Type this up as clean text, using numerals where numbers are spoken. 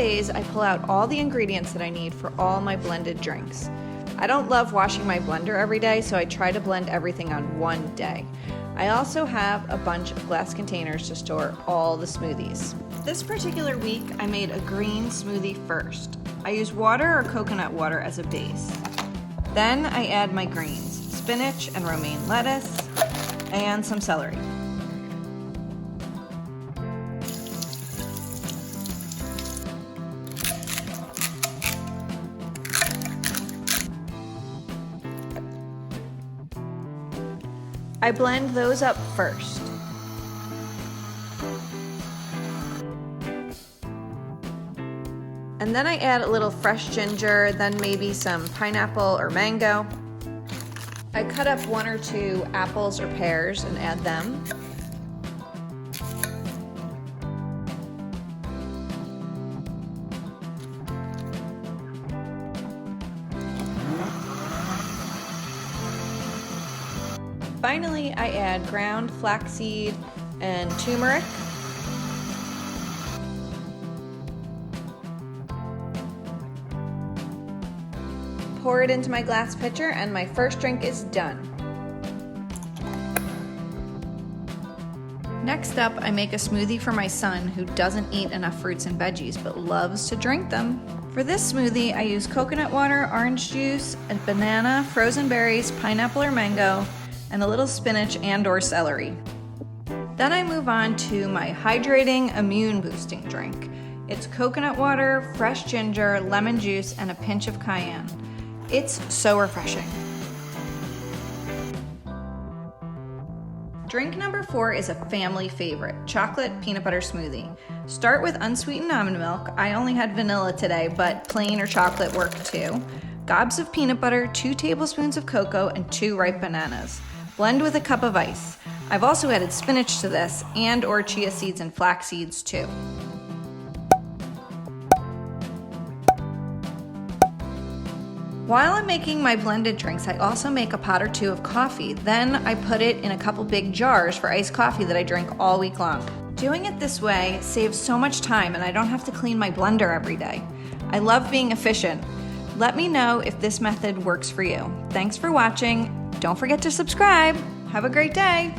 days, I pull out all the ingredients that I need for all my blended drinks. I don't love washing my blender every day, so I try to blend everything on one day. I also have a bunch of glass containers to store all the smoothies. This particular week, I made a green smoothie first. I use water or coconut water as a base. Then I add my greens, spinach and romaine lettuce, and some celery. I blend those up first. And then I add a little fresh ginger, then maybe some pineapple or mango. I cut up 1 or 2 apples or pears and add them. Finally, I add ground flaxseed and turmeric. Pour it into my glass pitcher and my first drink is done. Next up, I make a smoothie for my son who doesn't eat enough fruits and veggies but loves to drink them. For this smoothie, I use coconut water, orange juice, a banana, frozen berries, pineapple or mango, and a little spinach and/or celery. Then I move on to my hydrating, immune-boosting drink. It's coconut water, fresh ginger, lemon juice, and a pinch of cayenne. It's so refreshing. Drink number 4 is a family favorite, chocolate peanut butter smoothie. Start with unsweetened almond milk. I only had vanilla today, but plain or chocolate work too. Gobs of peanut butter, 2 tablespoons of cocoa, and 2 ripe bananas. Blend with a cup of ice. I've also added spinach to this and/or chia seeds and flax seeds too. While I'm making my blended drinks, I also make a pot or 2 of coffee. Then I put it in a couple big jars for iced coffee that I drink all week long. Doing it this way saves so much time and I don't have to clean my blender every day. I love being efficient. Let me know if this method works for you. Thanks for watching. Don't forget to subscribe. Have a great day.